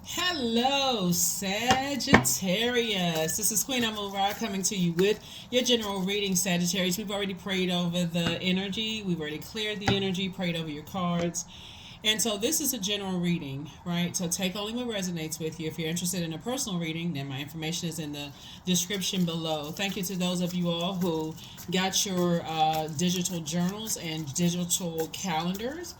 Hello, Sagittarius. This is Queen Amora coming to you with your general reading, Sagittarius. We've already prayed over the energy. We've already cleared the energy, prayed over your cards. And so this is a general reading, right? So take only what resonates with you. If you're interested in a personal reading, then my information is in the description below. Thank you to those of you all who got your digital journals and digital calendars.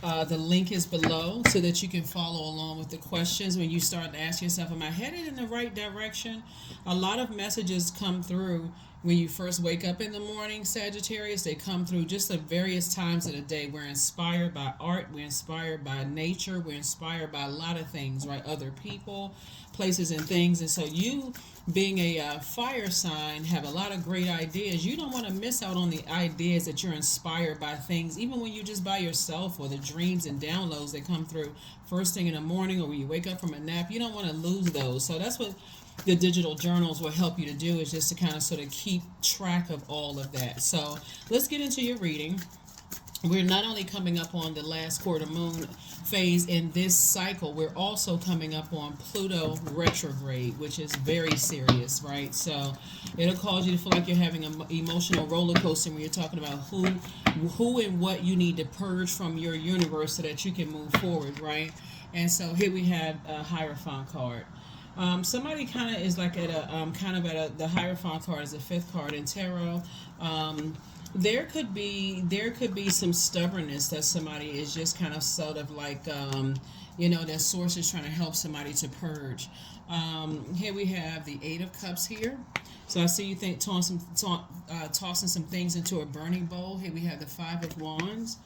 The link is below so that you can follow along with the questions when you start to ask yourself, am I headed in the right direction? A lot of messages come through when you first wake up in the morning, Sagittarius. They come through just at various times of the day. We're inspired by art, we're inspired by nature, we're inspired by a lot of things, right? Other people, places, and things. And so you, being a fire sign, have a lot of great ideas. You don't want to miss out on the ideas that you're inspired by things, even when you're just by yourself, or the dreams and downloads that come through first thing in the morning or when you wake up from a nap. You don't want to lose those. So that's what the digital journals will help you to do, is just to kind of sort of keep track of all of that. So let's get into your reading. We're not only coming up on the last quarter moon phase in this cycle, we're also coming up on Pluto retrograde, which is very serious, right? So it'll cause you to feel like you're having an emotional roller coaster when you're talking about who and what you need to purge from your universe so that you can move forward, right? And so here we have a Hierophant card. Somebody kind of is like at a the Hierophant card is the fifth card in tarot. There could be some stubbornness that somebody is just kind of sort of like that source is trying to help somebody to purge. Here we have the Eight of Cups here. So I see you think tossing some things into a burning bowl. Here we have the Five of Wands.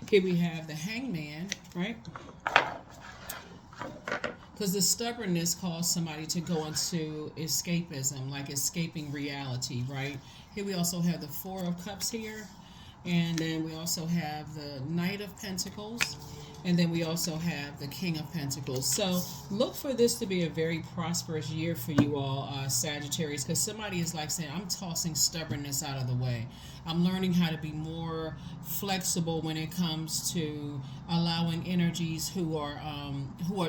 Here we have the Hangman, right? Because the stubbornness caused somebody to go into escapism, like escaping reality, right? Here we also have the Four of Cups here, and then we also have the Knight of Pentacles, and then we also have the King of Pentacles. So look for this to be a very prosperous year for you all, Sagittarius, because somebody is like saying, I'm tossing stubbornness out of the way. I'm learning how to be more flexible when it comes to allowing energies who are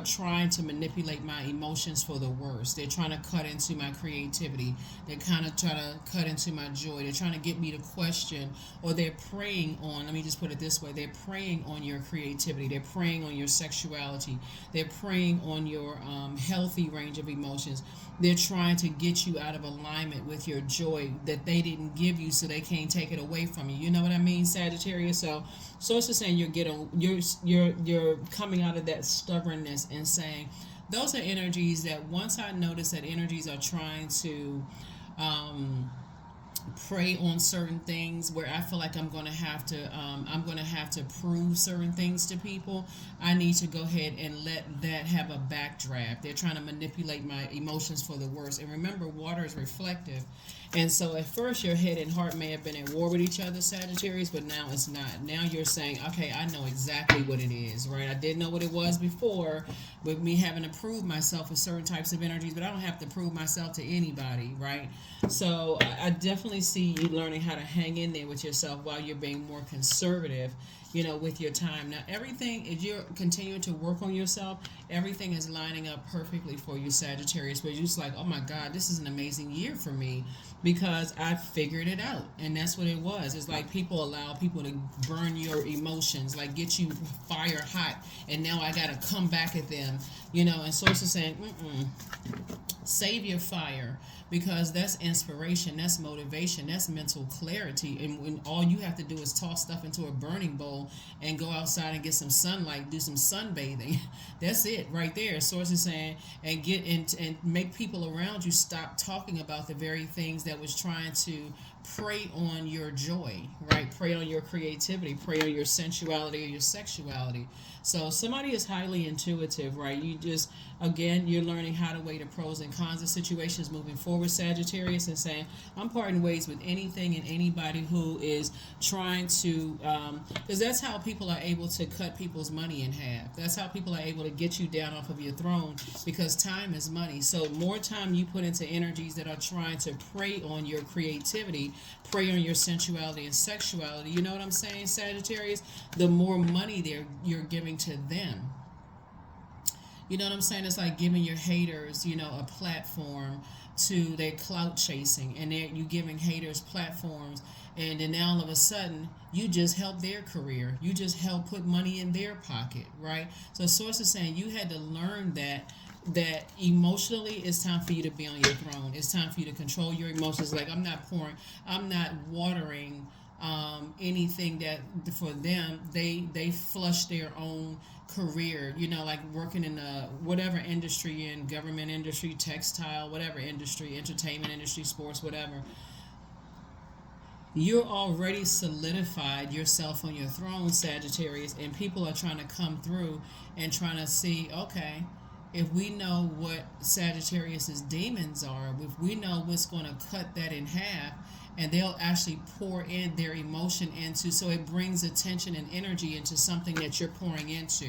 trying to manipulate my emotions for the worst. They're trying to cut into my creativity. They're kind of trying to cut into my joy. They're trying to get me to question, or they're preying on, let me just put it this way, they're preying on your creativity. They're preying on your sexuality. They're preying on your healthy range of emotions. They're trying to get you out of alignment with your joy that they didn't give you, so they can't take it away from you. You know what I mean, Sagittarius? So it's just saying you're coming out of that stubbornness and saying those are energies that once I notice that energies are trying to prey on certain things where I feel like I'm going to have to prove certain things to people. I need to go ahead and let that have a backdraft. They're trying to manipulate my emotions for the worst. And remember, water is reflective. And so at first your head and heart may have been at war with each other, Sagittarius, but now it's not. Now you're saying, okay, I know exactly what it is, right? I didn't know what it was before with me having to prove myself with certain types of energies, but I don't have to prove myself to anybody, right? So I definitely see you learning how to hang in there with yourself while you're being more conservative, with your time. Now, everything, if you're continuing to work on yourself, everything is lining up perfectly for you, Sagittarius. But you're just like, oh my God, this is an amazing year for me because I figured it out. And that's what it was. It's like people allow people to burn your emotions, like get you fire hot. And now I got to come back at them, and sources saying, save your fire, because that's inspiration, that's motivation, that's mental clarity. And when all you have to do is toss stuff into a burning bowl and go outside and get some sunlight, do some sunbathing, that's it right there. Sources saying, and get and make people around you stop talking about the very things that was trying to prey on your joy, right? Prey on your creativity, prey on your sensuality or your sexuality. So somebody is highly intuitive, right? You just, again, you're learning how to weigh the pros and cons of situations moving forward, Sagittarius, and saying, I'm parting ways with anything and anybody who is trying to, because that's how people are able to cut people's money in half. That's how people are able to get you down off of your throne, because time is money. So more time you put into energies that are trying to prey on your creativity, prey on your sensuality and sexuality, you know what I'm saying, Sagittarius, the more money you're giving to them. You know what I'm saying? It's like giving your haters, a platform to their clout chasing, and you giving haters platforms, and then now all of a sudden you just help their career. You just help put money in their pocket, right? So source is saying you had to learn that emotionally it's time for you to be on your throne. It's time for you to control your emotions. Like I'm not watering anything that for them they flush their own career, like working in whatever industry, in government industry, textile, whatever industry, entertainment industry, sports, whatever. You're already solidified yourself on your throne, Sagittarius, and people are trying to come through and trying to see, okay, if we know what Sagittarius's demons are, if we know what's going to cut that in half, and they'll actually pour in their emotion into, so it brings attention and energy into something that you're pouring into.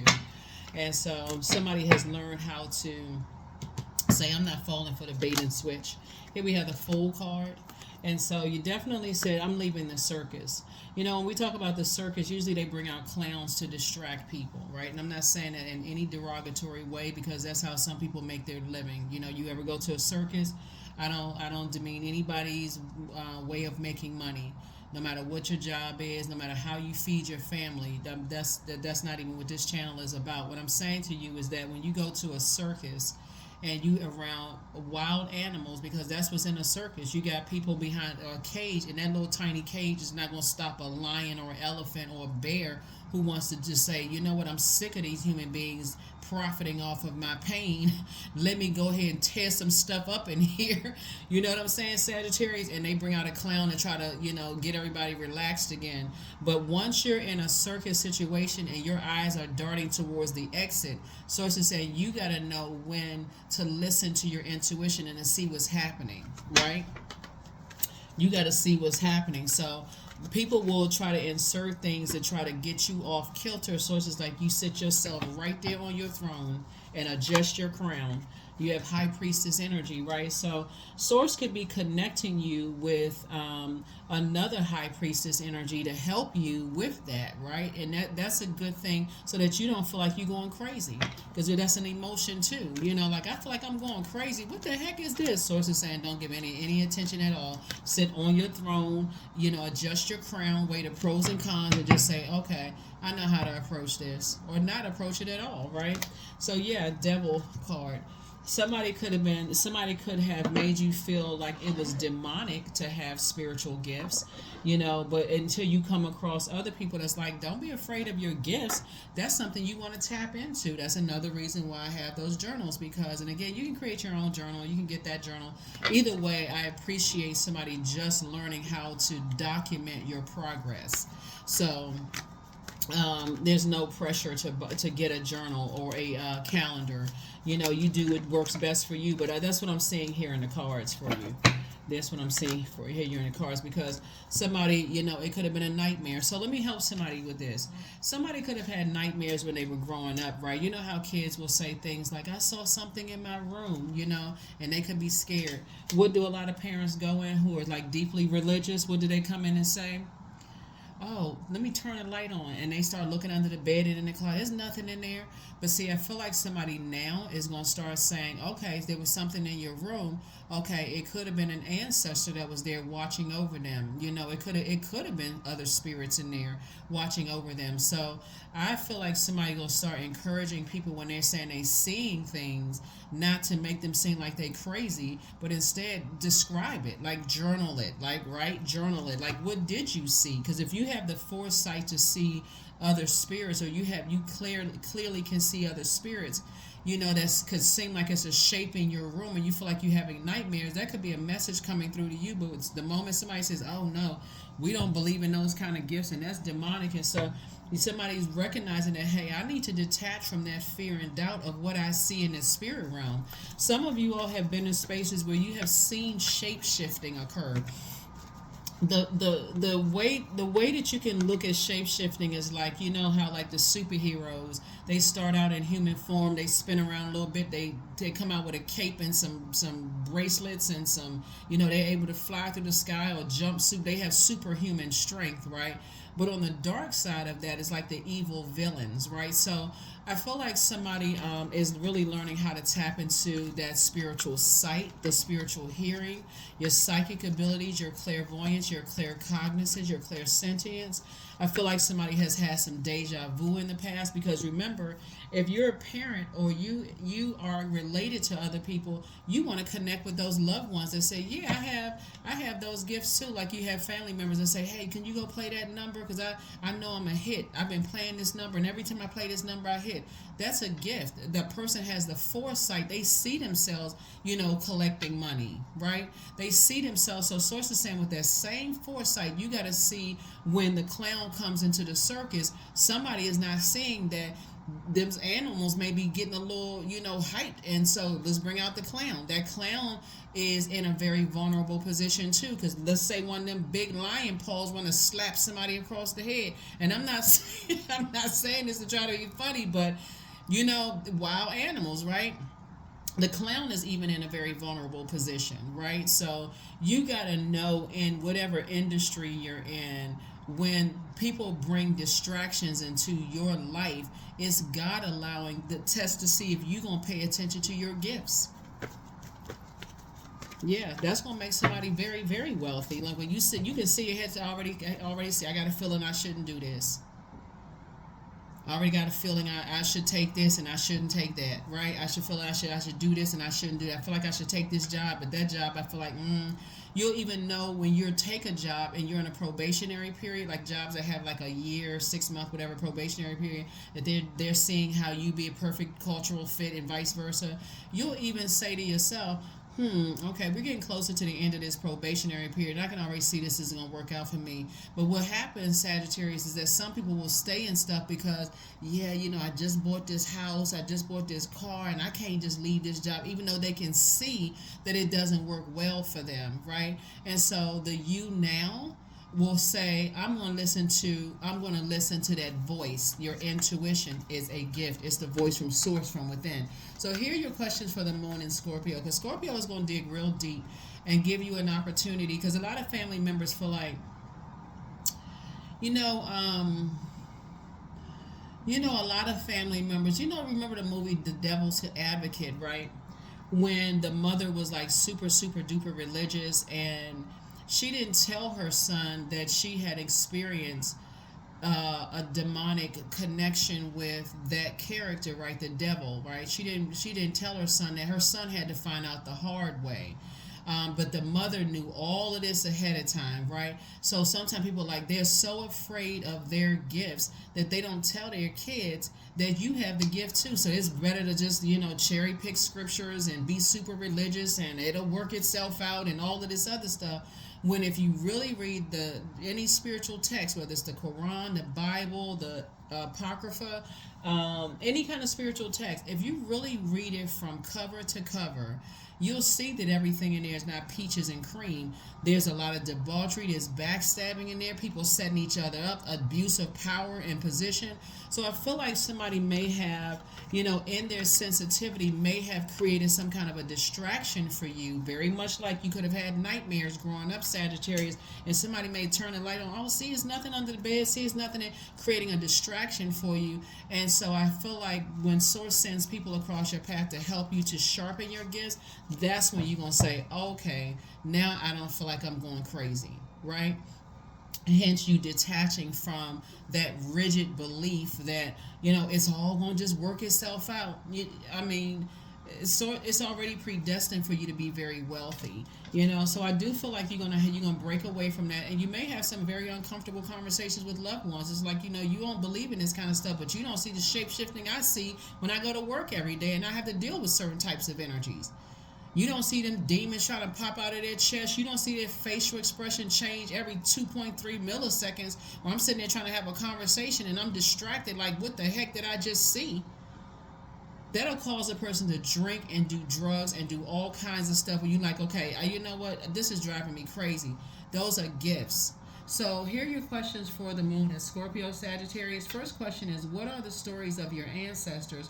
And so somebody has learned how to say, I'm not falling for the bait and switch. Here we have the Fool card. And so you definitely said, I'm leaving the circus. When we talk about the circus, usually they bring out clowns to distract people, right? And I'm not saying that in any derogatory way, because that's how some people make their living. You ever go to a circus? I don't demean anybody's way of making money. No matter what your job is, no matter how you feed your family, that's not even what this channel is about. What I'm saying to you is that when you go to a circus and you around wild animals, because that's what's in a circus, you got people behind a cage, and that little tiny cage is not going to stop a lion or an elephant or a bear who wants to just say, you know what, I'm sick of these human beings profiting off of my pain. Let me go ahead and tear some stuff up in here. You know what I'm saying, Sagittarius? And they bring out a clown to try to, get everybody relaxed again. But once you're in a circus situation and your eyes are darting towards the exit, sources say you got to know when to listen to your intuition and to see what's happening, right? You got to see what's happening. So people will try to insert things to try to get you off kilter. Sources like you sit yourself right there on your throne and adjust your crown. You have high priestess energy, right? So source could be connecting you with another high priestess energy to help you with that, right? And that's a good thing, so that you don't feel like you're going crazy, because that's an emotion too. Like I feel like I'm going crazy. What the heck is this? Source is saying don't give any attention at all. Sit on your throne, adjust your crown, weigh the pros and cons, and just say, okay, I know how to approach this, or not approach it at all, right? So yeah, devil card. Somebody could have made you feel like it was demonic to have spiritual gifts, but until you come across other people that's like, don't be afraid of your gifts. That's something you want to tap into. That's another reason why I have those journals, because, and again, you can create your own journal. You can get that journal. Either way, I appreciate somebody just learning how to document your progress. So there's no pressure to get a journal or a calendar. You do what works best for you. But that's what I'm seeing here in the cards for you. That's what I'm seeing for here in the cards, because somebody, it could have been a nightmare. So let me help somebody with this. Somebody could have had nightmares when they were growing up, right? You know how kids will say things like, I saw something in my room, and they could be scared. What do a lot of parents go in who are like deeply religious? What do they come in and say? Oh, let me turn the light on. And they start looking under the bed and in the closet. There's nothing in there. But see, I feel like somebody now is going to start saying, okay, there was something in your room. Okay, it could have been an ancestor that was there watching over them. It could have been other spirits in there watching over them. So I feel like somebody going to start encouraging people when they're saying they seeing things, not to make them seem like they crazy, but instead describe it, like journal it, journal it. Like, what did you see? Because if you have the foresight to see other spirits, or you clearly can see other spirits, that could seem like it's a shape in your room, and you feel like you're having nightmares, that could be a message coming through to you. But it's the moment somebody says, oh no, we don't believe in those kind of gifts, and that's demonic. And so somebody's recognizing that, hey, I need to detach from that fear and doubt of what I see in the spirit realm. Some of you all have been in spaces where you have seen shape shifting occur. The way that you can look at shape shifting is like, how like the superheroes, they start out in human form, they spin around a little bit, they come out with a cape and some bracelets and some, they're able to fly through the sky, or jumpsuit. They have superhuman strength, right? But on the dark side of that is like the evil villains, right? So I feel like somebody is really learning how to tap into that spiritual sight, the spiritual hearing, your psychic abilities, your clairvoyance, your claircognizance, your clairsentience. I feel like somebody has had some deja vu in the past, because remember, if you're a parent or you are related to other people, you want to connect with those loved ones that say, yeah, I have those gifts too. Like you have family members that say, hey, can you go play that number, because I know I'm a hit. I've been playing this number, and every time I play this number I hit. That's a gift. The person has the foresight. They see themselves, collecting money, right? They see themselves. So source is saying with that same foresight, you got to see when the clown comes into the circus, somebody is not seeing that them animals may be getting a little, hyped. And so let's bring out the clown. That clown is in a very vulnerable position too, because let's say one of them big lion paws want to slap somebody across the head. And I'm not I'm not saying this to try to be funny, but wild animals, right? The clown is even in a very vulnerable position, right? So you got to know, in whatever industry you're in, when people bring distractions into your life, it's God allowing the test to see if you're going to pay attention to your gifts. Yeah, that's going to make somebody very, very wealthy. Like when you sit, you can see your head to already see, I got a feeling I shouldn't do this. I already got a feeling I should take this and I shouldn't take that, right? I should feel I should do this and I shouldn't do that. I feel like I should take this job, but that job I feel like, you'll even know when you take a job and you're in a probationary period, like jobs that have like a year, 6 month, whatever probationary period, that they're seeing how you be a perfect cultural fit and vice versa. You'll even say to yourself, okay, we're getting closer to the end of this probationary period. I can already see this isn't going to work out for me. But what happens, Sagittarius, is that some people will stay in stuff because, I just bought this house, I just bought this car, and I can't just leave this job, even though they can see that it doesn't work well for them, right? And so the you now will say, I'm going to listen to that voice. Your intuition is a gift. It's the voice from source, from within. So here are your questions for the moon in Scorpio, because Scorpio is going to dig real deep and give you an opportunity, because a lot of family members feel like, a lot of family members, remember the movie The Devil's Advocate, right? When the mother was like super, super duper religious, and she didn't tell her son that she had experienced a demonic connection with that character, right? The devil, right? She didn't tell her son that. Her son had to find out the hard way. But the mother knew all of this ahead of time, right? So sometimes people they're so afraid of their gifts that they don't tell their kids that you have the gift too. So it's better to just, cherry pick scriptures and be super religious and it'll work itself out and all of this other stuff. When if you really read any spiritual text, whether it's the Quran, the Bible, the Apocrypha, any kind of spiritual text, if you really read it from cover to cover, you'll see that everything in there is not peaches and cream. There's a lot of debauchery, there's backstabbing in there, people setting each other up, abuse of power and position. So I feel like somebody may have, in their sensitivity, may have created some kind of a distraction for you, very much like you could have had nightmares growing up, Sagittarius, and somebody may turn the light on, oh, see, it's nothing under the bed, see, it's nothing, creating a distraction for you. And so I feel like when Source sends people across your path to help you to sharpen your gifts, that's when you're going to say, okay, now I don't feel like I'm going crazy, right? Hence you detaching from that rigid belief that, it's all going to just work itself out. It's already predestined for you to be very wealthy, so I do feel like you're gonna break away from that, and you may have some very uncomfortable conversations with loved ones. It's like, you don't believe in this kind of stuff, but you don't see the shape shifting I see when I go to work every day and I have to deal with certain types of energies. You don't see them demons try to pop out of their chest. You don't see their facial expression change every 2.3 milliseconds when I'm sitting there trying to have a conversation and I'm distracted, like, what the heck did I just see? That'll cause a person to drink and do drugs and do all kinds of stuff where you're like, okay, you know what? This is driving me crazy. Those are gifts. So here are your questions for the moon in Scorpio, Sagittarius. First question is, what are the stories of your ancestors,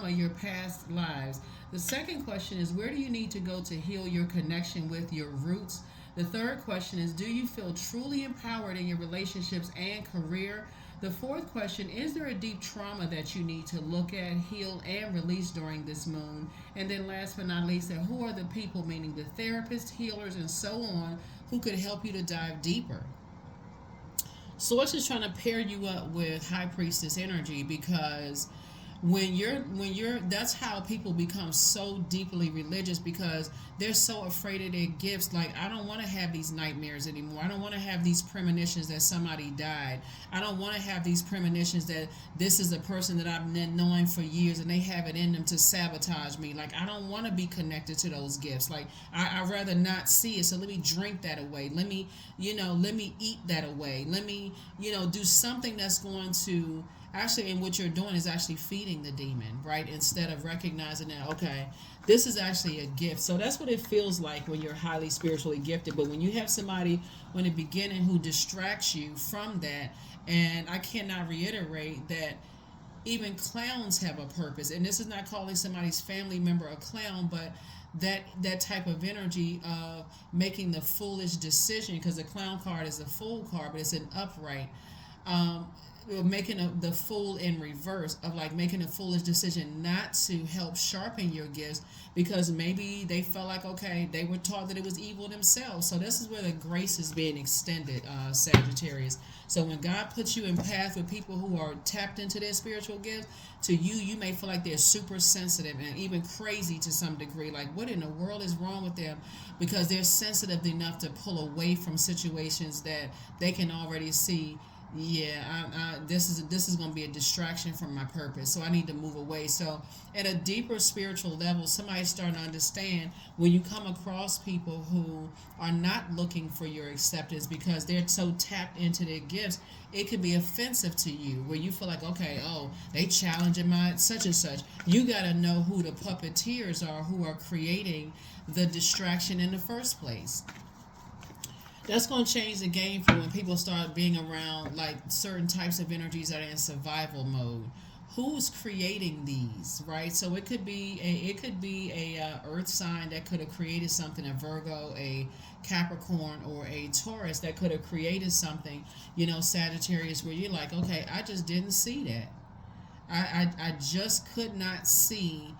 your past lives? The second question is, where do you need to go to heal your connection with your roots? The third question is, do you feel truly empowered in your relationships and career? The fourth question, is there a deep trauma that you need to look at, heal, and release during this moon? And then last but not least, who are the people, meaning the therapists, healers, and so on, who could help you to dive deeper? Source is trying to pair you up with high priestess energy, because when you're that's how people become so deeply religious, because they're so afraid of their gifts. Like, I don't want to have these nightmares anymore. I don't want to have these premonitions that somebody died. I don't want to have these premonitions that this is a person that I've been knowing for years and they have it in them to sabotage me. Like, I don't want to be connected to those gifts. Like, I'd rather not see it. So let me drink that away. Let me eat that away. Let me, do something that's going to actually, and what you're doing is actually feeding the demon, right? Instead of recognizing that, okay, this is actually a gift. So that's what it feels like when you're highly spiritually gifted. But when you have somebody in the beginning who distracts you from that, and I cannot reiterate that even clowns have a purpose. And this is not calling somebody's family member a clown, but that type of energy of making the foolish decision, because the clown card is a fool card, but it's an upright. Um, making the fool in reverse, of like making a foolish decision not to help sharpen your gifts, because maybe they felt like, okay, they were taught that it was evil themselves. So this is where the grace is being extended, Sagittarius. So when God puts you in path with people who are tapped into their spiritual gifts, to you may feel like they're super sensitive and even crazy to some degree. Like, what in the world is wrong with them? Because they're sensitive enough to pull away from situations that they can already see, yeah, this is going to be a distraction from my purpose, so I need to move away. So at a deeper spiritual level, somebody's starting to understand, when you come across people who are not looking for your acceptance because they're so tapped into their gifts, it could be offensive to you, where you feel like, okay, oh, they challenging my such and such. You got to know who the puppeteers are, who are creating the distraction in the first place. That's going to change the game for when people start being around like certain types of energies that are in survival mode. Who's creating these, right? So it could be a earth sign that could have created something, a Virgo, a Capricorn, or a Taurus that could have created something, Sagittarius, where you're like, okay, I just didn't see that. I just could not see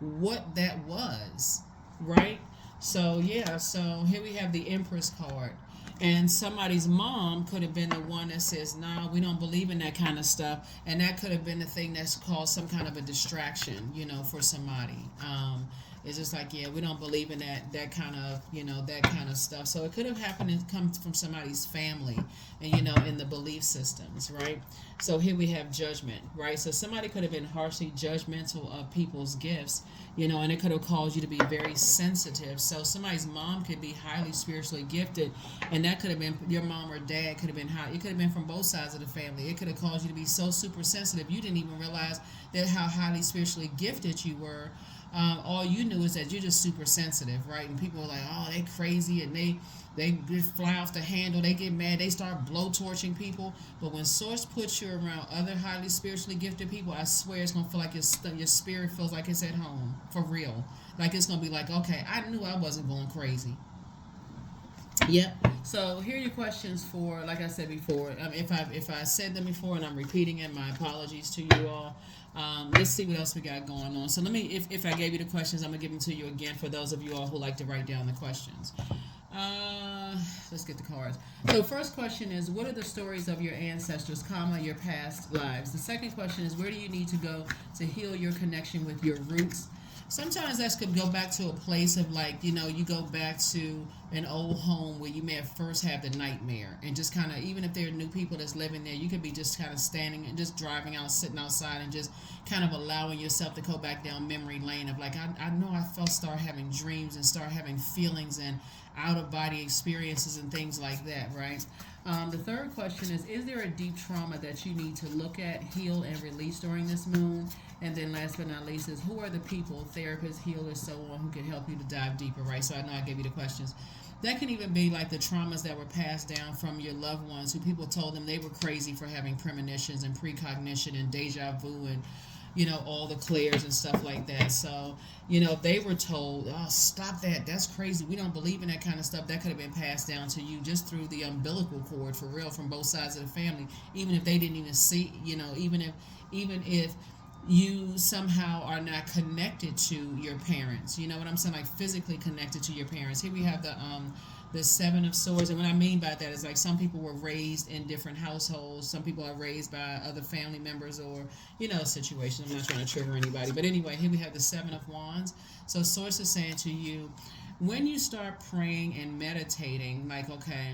what that was, right? So yeah, so here we have the Empress card. And somebody's mom could have been the one that says, "Nah, we don't believe in that kind of stuff," and that could have been the thing that's caused some kind of a distraction, for somebody. It's just like, yeah, we don't believe in that kind of that kind of stuff. So it could have happened and come from somebody's family, and in the belief systems, right? So here we have judgment, right? So somebody could have been harshly judgmental of people's gifts, and it could have caused you to be very sensitive. So somebody's mom could be highly spiritually gifted, and that could have been your mom or dad could have been high. It could have been from both sides of the family. It could have caused you to be so super sensitive you didn't even realize that how highly spiritually gifted you were. All you knew is that you're just super sensitive, right? And people are like, oh, they crazy, and they just fly off the handle. They get mad. They start blowtorching people. But when Source puts you around other highly spiritually gifted people, I swear it's gonna feel like your spirit feels like it's at home, for real. Like, it's gonna be like, okay, I knew I wasn't going crazy. Yep. So here are your questions for, like I said before. If I said them before and I'm repeating it, my apologies to you all. Let's see what else we got going on. So let me, if I gave you the questions, I'm gonna give them to you again for those of you all who like to write down the questions. Let's get the cards. So first question is, what are the stories of your ancestors, your past lives? The second question is, where do you need to go to heal your connection with your roots? Sometimes that could go back to a place of like, you go back to an old home where you may have first had the nightmare, and just kind of, even if there are new people that's living there, you could be just kind of standing and just driving out, sitting outside, and just kind of allowing yourself to go back down memory lane of like, I know I start having dreams and start having feelings and out of body experiences and things like that, right? The third question is there a deep trauma that you need to look at, heal, and release during this moon? And then last but not least is, who are the people, therapists, healers, so on, who can help you to dive deeper, right? So I know I gave you the questions. That can even be like the traumas that were passed down from your loved ones, who people told them they were crazy for having premonitions and precognition and deja vu, and all the clairs and stuff like that. So, they were told, oh, stop that. That's crazy. We don't believe in that kind of stuff. That could have been passed down to you just through the umbilical cord, for real, from both sides of the family. Even if they didn't even see, even if you somehow are not connected to your parents. You know what I'm saying? Like physically connected to your parents. Here we have the Seven of Swords, and what I mean by that is like some people were raised in different households. Some people are raised by other family members or situations. I'm not trying to trigger anybody, but anyway, here we have the Seven of Wands. So Source is saying to you, when you start praying and meditating, like, okay,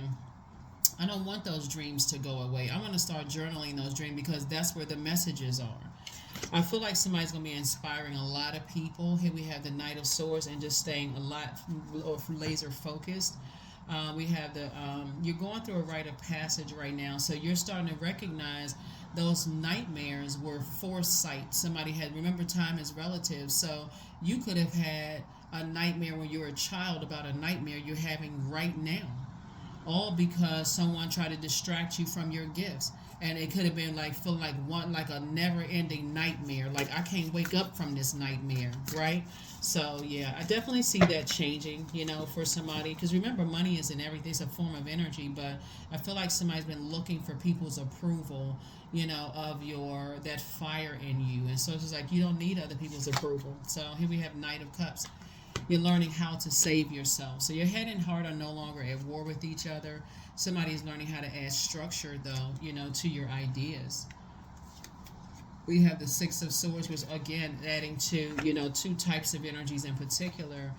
I don't want those dreams to go away. I want to start journaling those dreams because that's where the messages are. I feel like somebody's going to be inspiring a lot of people. Here we have the Knight of Swords and just staying a lot laser focused. We have you're going through a rite of passage right now, so you're starting to recognize those nightmares were foresight. Somebody remember, time is relative, so you could have had a nightmare when you were a child about a nightmare you're having right now, all because someone tried to distract you from your gifts. And it could have been like feeling like a never-ending nightmare. Like, I can't wake up from this nightmare, right? So yeah, I definitely see that changing, for somebody. Because remember, money isn't everything; it's a form of energy. But I feel like somebody's been looking for people's approval, of that fire in you. And so it's just like you don't need other people's approval. So here we have Knight of Cups. You're learning how to save yourself. So your head and heart are no longer at war with each other. Somebody is learning how to add structure, though, to your ideas. We have the Six of Swords, which again adding to, two types of energies in particular.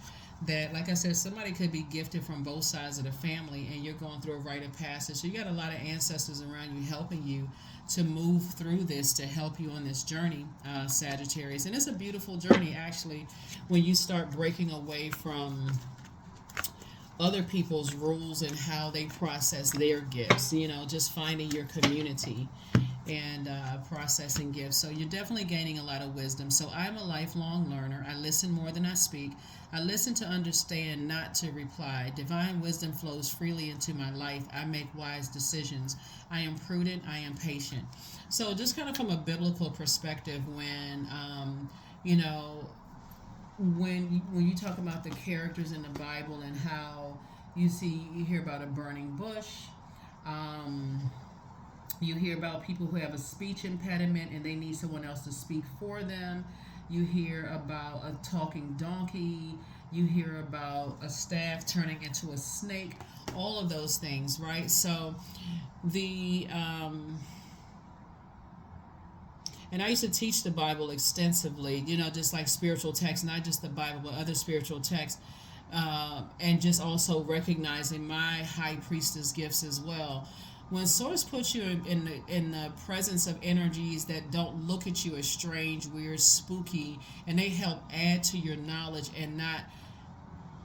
That, like I said, somebody could be gifted from both sides of the family, and you're going through a rite of passage. So you got a lot of ancestors around you helping you to move through this, to help you on this journey, Sagittarius. And it's a beautiful journey, actually, when you start breaking away from other people's rules and how they process their gifts, just finding your community and processing gifts. So you're definitely gaining a lot of wisdom. So I'm a lifelong learner. I listen more than I speak. I listen to understand, not to reply. Divine wisdom flows freely into my life. I make wise decisions. I am prudent. I am patient. So just kind of from a biblical perspective, when when you talk about the characters in the Bible and how you hear about a burning bush, you hear about people who have a speech impediment and they need someone else to speak for them. You hear about a talking donkey. You hear about a staff turning into a snake. All of those things, right? So and I used to teach the Bible extensively, just like spiritual texts, not just the Bible, but other spiritual texts, and just also recognizing my high priestess gifts as well. When Source puts you in the presence of energies that don't look at you as strange, weird, spooky, and they help add to your knowledge and not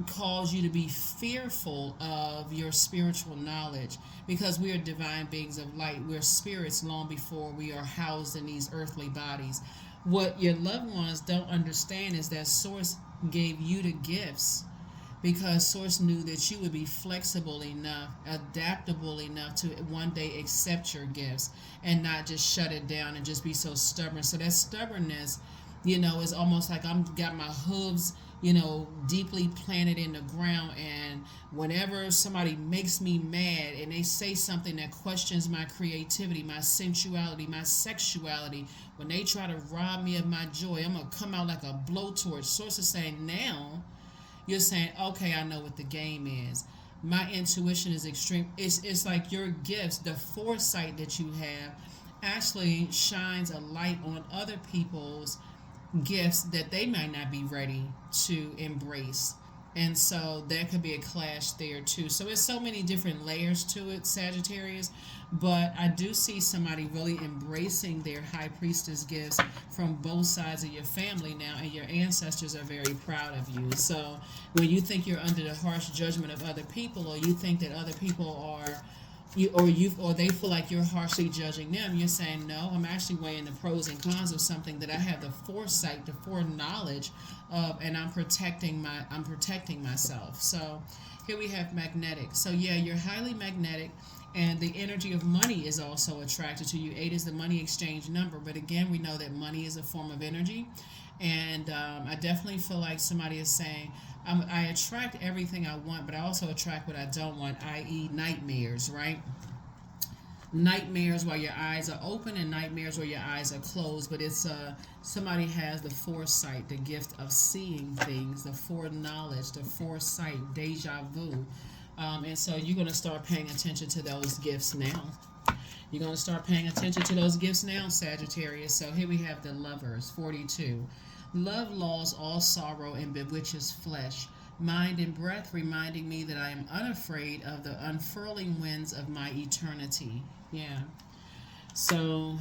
cause you to be fearful of your spiritual knowledge, because we are divine beings of light. We're spirits long before we are housed in these earthly bodies. What your loved ones don't understand is that Source gave you the gifts because Source knew that you would be flexible enough, adaptable enough to one day accept your gifts and not just shut it down and just be so stubborn. So that stubbornness, is almost like I'm got my hooves, deeply planted in the ground, and whenever somebody makes me mad and they say something that questions my creativity, my sensuality, my sexuality, when they try to rob me of my joy, I'm going to come out like a blowtorch. Source is saying, now you're saying, okay, I know what the game is. My intuition is extreme. It's like your gifts, the foresight that you have, actually shines a light on other people's gifts that they might not be ready to embrace. And so there could be a clash there too. So it's so many different layers to it, Sagittarius. But I do see somebody really embracing their high priestess gifts from both sides of your family now, and your ancestors are very proud of you. So when you think you're under the harsh judgment of other people, or you think that other people are or they feel like you're harshly judging them, you're saying, no, I'm actually weighing the pros and cons of something that I have the foresight, the foreknowledge of, and I'm protecting myself. So here we have magnetic. So yeah, you're highly magnetic, And the energy of money is also attracted to you. 8 is the money exchange number. But again, we know that money is a form of energy. And I definitely feel like somebody is saying, I attract everything I want, but I also attract what I don't want, i.e., nightmares, right? Nightmares while your eyes are open and nightmares where your eyes are closed. But it's somebody has the foresight, the gift of seeing things, the foreknowledge, the foresight, deja vu. And so you're going to start paying attention to those gifts now. You're going to start paying attention to those gifts now, Sagittarius. So here we have the Lovers, 42. Love lulls all sorrow and bewitches flesh, mind and breath, reminding me that I am unafraid of the unfurling winds of my eternity. Yeah. So,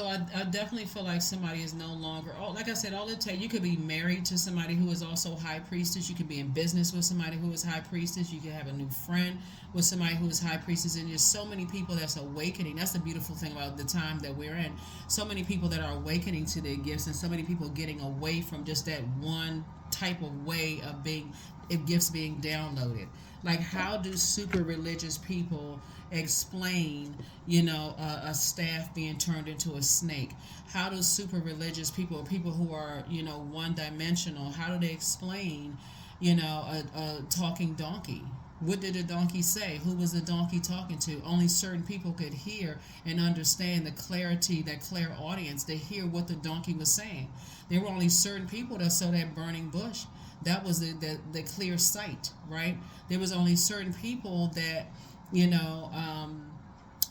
I definitely feel like somebody is no longer, oh, like I said, all it takes, you could be married to somebody who is also high priestess. You could be in business with somebody who is high priestess. You could have a new friend with somebody who is high priestess. And there's so many people that's awakening. That's the beautiful thing about the time that we're in. So many people that are awakening to their gifts, and so many people getting away from just that one type of way of being, if gifts being downloaded. Like, how do super religious people explain, a staff being turned into a snake? How do super religious people who are, one dimensional, how do they explain, a talking donkey? What did the donkey say? Who was the donkey talking to? Only certain people could hear and understand the clarity, that clairaudience, to hear what the donkey was saying. There were only certain people that saw that burning bush. That was the clear sight, right? There was only certain people that,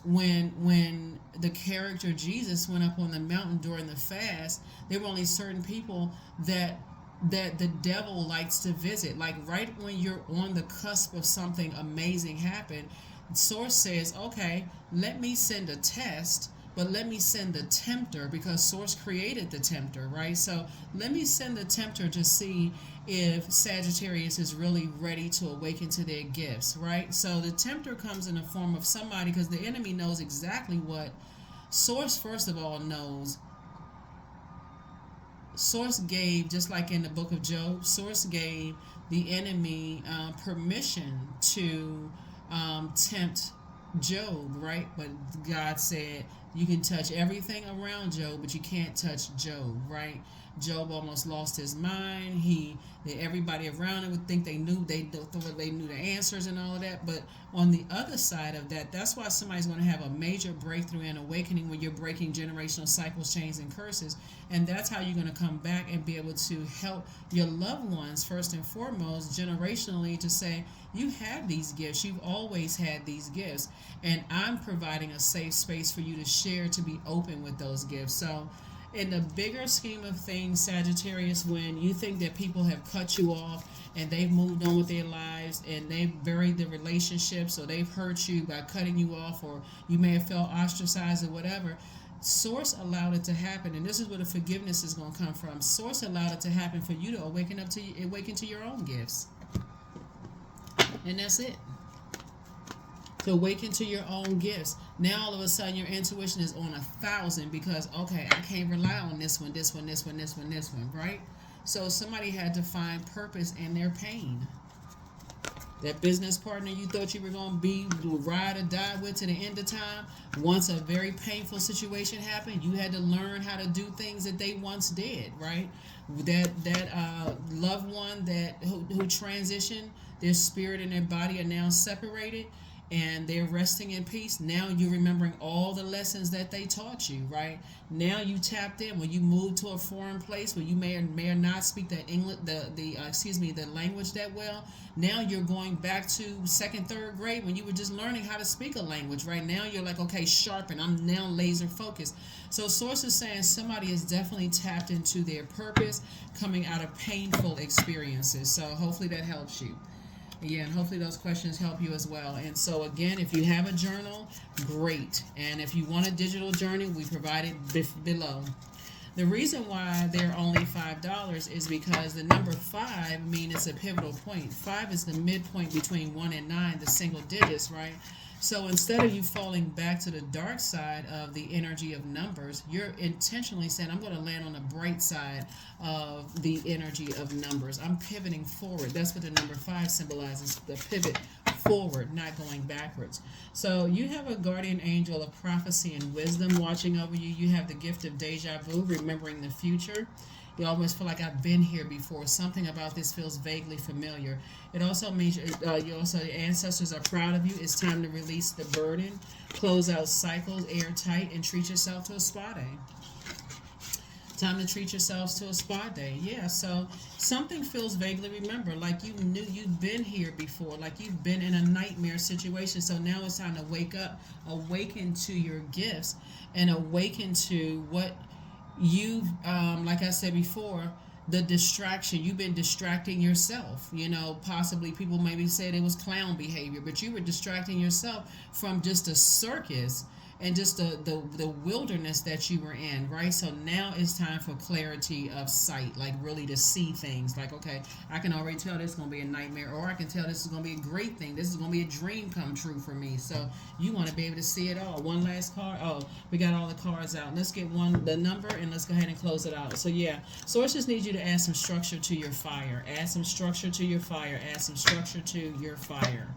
when the character Jesus went up on the mountain during the fast, there were only certain people that the devil likes to visit. Like, right when you're on the cusp of something amazing happen, Source says, okay, let me send a test, but let me send the tempter, because Source created the tempter, right? So let me send the tempter to see if Sagittarius is really ready to awaken to their gifts, right? So the tempter comes in the form of somebody, because the enemy knows exactly what Source, first of all, knows. Source gave, just like in the book of Job, Source gave the enemy permission to tempt Job, right? But God said, you can touch everything around Job, but you can't touch Job, right? Job almost lost his mind. Everybody around him would think they knew the answers and all of that. But on the other side of that, that's why somebody's going to have a major breakthrough and awakening when you're breaking generational cycles, chains, and curses. And that's how you're going to come back and be able to help your loved ones, first and foremost, generationally, to say, you have these gifts. You've always had these gifts. And I'm providing a safe space for you to share, to be open with those gifts. So in the bigger scheme of things, Sagittarius, when you think that people have cut you off and they've moved on with their lives and they've buried the relationships, or they've hurt you by cutting you off, or you may have felt ostracized or whatever, Source allowed it to happen. And this is where the forgiveness is going to come from. Source allowed it to happen for you to awaken to your own gifts. And that's it. To awaken to your own gifts. Now all of a sudden your intuition is on 1,000, because, okay, I can't rely on this one, right? So somebody had to find purpose in their pain. That business partner you thought you were going to be ride or die with to the end of time, once a very painful situation happened, you had to learn how to do things that they once did, right? That loved one who transitioned, their spirit and their body are now separated, and they're resting in peace. Now you're remembering all the lessons that they taught you, right? Now you tapped in. When you moved to a foreign place where you may or not speak the English, the language that well, now you're going back to second, third grade when you were just learning how to speak a language. Right now you're like, okay, sharpen. I'm now laser focused. So Source is saying somebody is definitely tapped into their purpose, coming out of painful experiences. So hopefully that helps you. Yeah, and hopefully those questions help you as well. And so again, if you have a journal, great. And if you want a digital journal, we provide it below. The reason why they're only $5 is because the number 5 means it's a pivotal point. 5 is the midpoint between 1 and 9, the single digits, right? So instead of you falling back to the dark side of the energy of numbers, you're intentionally saying, I'm going to land on the bright side of the energy of numbers. I'm pivoting forward. That's what the number 5 symbolizes, the pivot forward, not going backwards. So you have a guardian angel of prophecy and wisdom watching over you. You have the gift of deja vu, remembering the future. You almost feel like I've been here before. Something about this feels vaguely familiar. It also means your ancestors are proud of you. It's time to release the burden, close out cycles airtight, and treat yourself to a spa day. Time to treat yourselves to a spa day. Yeah, so something feels vaguely remember, like you knew you've been here before, like you've been in a nightmare situation. So now it's time to wake up, awaken to your gifts, and awaken to what you've, like I said before, the distraction. You've been distracting yourself. Possibly people maybe said it was clown behavior, but you were distracting yourself from just a circus and just the wilderness that you were in, right? So now it's time for clarity of sight, like really to see things. Like, okay, I can already tell this is going to be a nightmare, or I can tell this is going to be a great thing. This is going to be a dream come true for me. So you want to be able to see it all. One last card. Oh, we got all the cards out. Let's get the number, and let's go ahead and close it out. So yeah, Source just needs you to add some structure to your fire. Add some structure to your fire. Add some structure to your fire.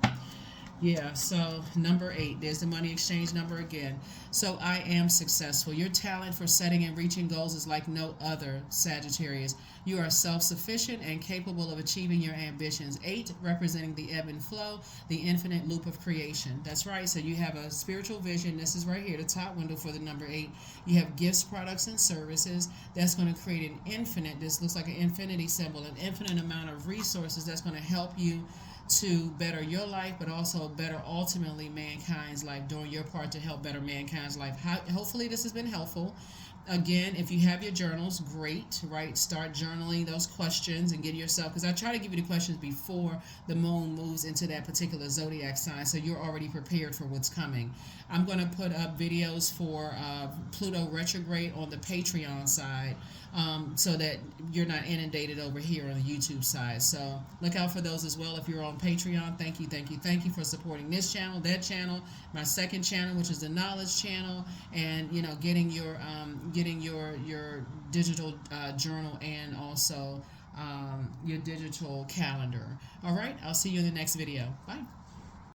Yeah, so number 8, there's the money exchange number again. So I am successful. Your talent for setting and reaching goals is like no other, Sagittarius. You are self sufficient and capable of achieving your ambitions. 8, representing the ebb and flow, the infinite loop of creation. That's right. So you have a spiritual vision. This is right here, the top window for the number 8. You have gifts, products, and services. That's going to create an infinite, this looks like an infinity symbol, an infinite amount of resources that's going to help you to better your life, but also better ultimately mankind's life, doing your part to help better mankind's life. Hopefully this has been helpful. Again, if you have your journals, great, right? Start journaling those questions and get yourself, because I try to give you the questions before the moon moves into that particular zodiac sign, so you're already prepared for what's coming. I'm going to put up videos for Pluto retrograde on the Patreon side, so that you're not inundated over here on the YouTube side. So look out for those as well if you're on Patreon. Thank you, thank you, thank you for supporting this channel, that channel, my second channel, which is the Knowledge channel, and getting your digital journal, and also your digital calendar. All right, I'll see you in the next video. Bye.